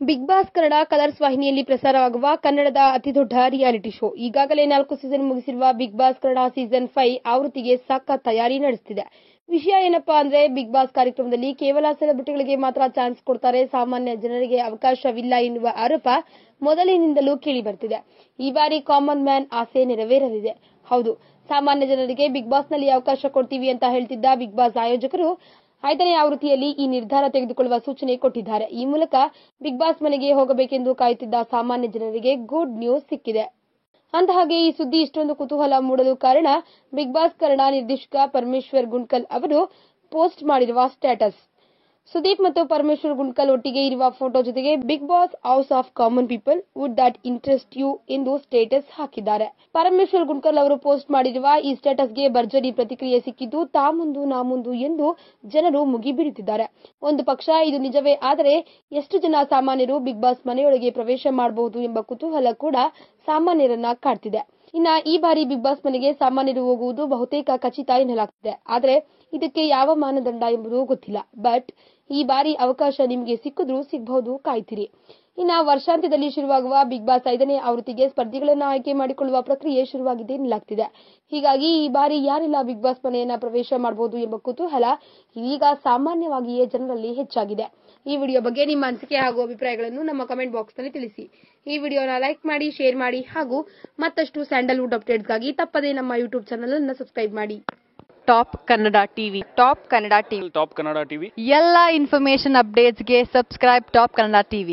Big Boss Kannada colours ವಾಹಿನಿಯಲ್ಲಿ ಪ್ರಸಾರವಾಗುವ ಕನ್ನಡದ ಅತಿದೊಡ್ಡ ರಿಯಾಲಿಟಿ ಶೋ. ಈಗಾಗಲೇ 4 ಸೀಸನ್ ಮುಗಿಸಿರುವ ಬಿಗ್ ಬಾಸ್ ಕನ್ನಡ ಸೀಸನ್ 5 ಆವೃತ್ತಿಗೆ ಸಖತ್ ತಯಾರಿ ನಡೆಸುತ್ತಿದೆ. ವಿಷಯ ಏನಪ್ಪಾ ಅಂದ್ರೆ, ಬಿಗ್ ಬಾಸ್ ಕಾರ್ಯಕ್ರಮದಲ್ಲಿ ಕೇವಲ ಸೆಲೆಬ್ರಿಟಿಗಳಿಗೆ ಮಾತ್ರ ಚಾನ್ಸ್ ಕೊಡ್ತಾರೆ, ಸಾಮಾನ್ಯ ಜನರಿಗೆ ಅವಕಾಶವಿಲ್ಲ ಎನ್ನುವ ಆರೋಪ ಮೊದಲಿನಿಂದಲೂ ಕೇಳಿ ಬರ್ತಿದೆ. ಈ ಬಾರಿ ಕಾಮನ್ ಮ್ಯಾನ್ ಆಸೆ ನೆರವೇರಲಿದೆ. ಹೌದು, ಸಾಮಾನ್ಯ ಜನರಿಗೆ ಬಿಗ್ ಬಾಸ್ನಲ್ಲಿ ಅವಕಾಶ ಕೊಡ್ತೀವಿ ಅಂತ ಹೇಳ್ತಿದ್ದ ಬಿಗ್ ಬಾಸ್ ಆಯೋಜಕರು 5ನೇ ಆವೃತ್ತಿಯಲ್ಲಿ ಈ ನಿರ್ಧಾರ ತೆಗೆದುಕೊಳ್ಳುವ ಸೂಚನೆ ಕೊಟ್ಟಿದ್ದಾರೆ. ಈ ಮೂಲಕ ಬಿಗ್ ಬಾಸ್ ಮನೆಗೆ ಹೋಗಬೇಕೆಂದು ಕಾಯುತ್ತಿದ್ದ ಸಾಮಾನ್ಯ ಜನರಿಗೆ ಗುಡ್ ನ್ಯೂಸ್ ಸಿಕ್ಕಿದೆ. ಅಂದಹಾಗೆ ಈ ಸುದ್ದಿ ಇಷ್ಟೊಂದು ಕುತೂಹಲ ಮೂಡಲು ಕಾರಣ ಬಿಗ್ ಬಾಸ್ ಕನ್ನಡ ನಿರ್ದೇಶಕ ಪರಮೇಶ್ವರ್ ಗುಂಡ್ಕಲ್ ಅವರು ಪೋಸ್ಟ್ ಮಾಡಿರುವ ಸ್ಟೇಟಸ್. ಸುದೀಪ್ ಮತ್ತು ಪರಮೇಶ್ವರ್ ಗುಂಡ್ಕಲ್ ಒಟ್ಟಿಗೆ ಇರುವ ಫೋಟೋ ಜೊತೆಗೆ big boss house of common people would that interest you ಎಂದು ಸ್ಟೇಟಸ್ ಹಾಕಿದ್ದಾರೆ. ಪರಮೇಶ್ವರ್ ಗುಂಡ್ಕಲ್ ಅವರು ಪೋಸ್ಟ್ ಮಾಡಿರುವ ಈ ಸ್ಟೇಟಸ್ಗೆ ಭರ್ಜರಿ ಪ್ರತಿಕ್ರಿಯೆ ಸಿಕ್ಕಿದ್ದು ತಾ ಮುಂದು ನಾ ಮುಂದು ಎಂದು ಜನರು ಮುಗಿಬೀಳುತ್ತಿದ್ದಾರೆ. ಒಂದು ಪಕ್ಷ ಇದು ನಿಜವೇ ಆದರೆ ಎಷ್ಟು ಜನ ಸಾಮಾನ್ಯರು ಬಿಗ್ ಬಾಸ್ ಮನೆಯೊಳಗೆ ಪ್ರವೇಶ ಮಾಡಬಹುದು ಎಂಬ ಕುತೂಹಲ ಕೂಡ ಸಾಮಾನ್ಯರನ್ನ ಕಾಡ್ತಿದೆ. ಇನ್ನ ಈ ಬಾರಿ ಬಿಗ್ ಬಾಸ್ ಮನೆಗೆ ಸಾಮಾನ್ಯರು ಹೋಗುವುದು ಬಹುತೇಕ ಖಚಿತ ಎನ್ನಲಾಗ್ತಿದೆ. ಆದರೆ ಇದಕ್ಕೆ ಯಾವ ಮಾನದಂಡ ಎಂಬುದು ಗೊತ್ತಿಲ್ಲ. ಬಟ್ ಈ ಬಾರಿ ಅವಕಾಶ ನಿಮಗೆ ಸಿಕ್ಕಿದ್ರೂ ಸಿಗಬಹುದು, ಕಾಯ್ತಿರಿ. ಇನ್ನ ವರ್ಷಾಂತ್ಯದಲ್ಲಿ ಶುರುವಾಗುವ ಬಿಗ್ ಬಾಸ್ 5ನೇ ಆವೃತ್ತಿಗೆ ಸ್ಪರ್ಧಿಗಳನ್ನು ಆಯ್ಕೆ ಮಾಡಿಕೊಳ್ಳುವ ಪ್ರಕ್ರಿಯೆ ಶುರುವಾಗಿದೆ ಎನ್ನಲಾಗ್ತಿದೆ. ಹೀಗಾಗಿ ಈ ಬಾರಿ ಯಾರೆಲ್ಲ ಬಿಗ್ ಬಾಸ್ ಮನೆಯನ್ನ ಪ್ರವೇಶ ಮಾಡಬಹುದು ಎಂಬ ಕುತೂಹಲ ಇದೀಗ ಸಾಮಾನ್ಯವಾಗಿಯೇ ಜನರಲ್ಲಿ ಹೆಚ್ಚಾಗಿದೆ. ಈ ವಿಡಿಯೋ ಬಗ್ಗೆ ನಿಮ್ಮ ಅನಿಸಿಕೆ ಹಾಗೂ ಅಭಿಪ್ರಾಯಗಳನ್ನು ನಮ್ಮ ಕಮೆಂಟ್ ಬಾಕ್ಸ್ ನಲ್ಲಿ ತಿಳಿಸಿ. ಈ ವಿಡಿಯೋನ ಲೈಕ್ ಮಾಡಿ, ಶೇರ್ ಮಾಡಿ ಹಾಗೂ ಮತ್ತಷ್ಟು ಸ್ಯಾಂಡಲ್ವುಡ್ ಅಪ್ಡೇಟ್ಸ್ಗಾಗಿ ತಪ್ಪದೇ ನಮ್ಮ ಯೂಟ್ಯೂಬ್ ಚಾನೆಲ್ ಅನ್ನು ಸಬ್ಸ್ಕ್ರೈಬ್ ಮಾಡಿ. Top Kannada TV top Kannada TV ಎಲ್ಲ ಇನ್ಫಾರ್ಮೇಶನ್ ಅಪ್ಡೇಟ್ಸ್ಗೆ ಸಬ್ಸ್ಕ್ರೈಬ್ ಟಾಪ್ ಕನ್ನಡ ಟಿವಿ.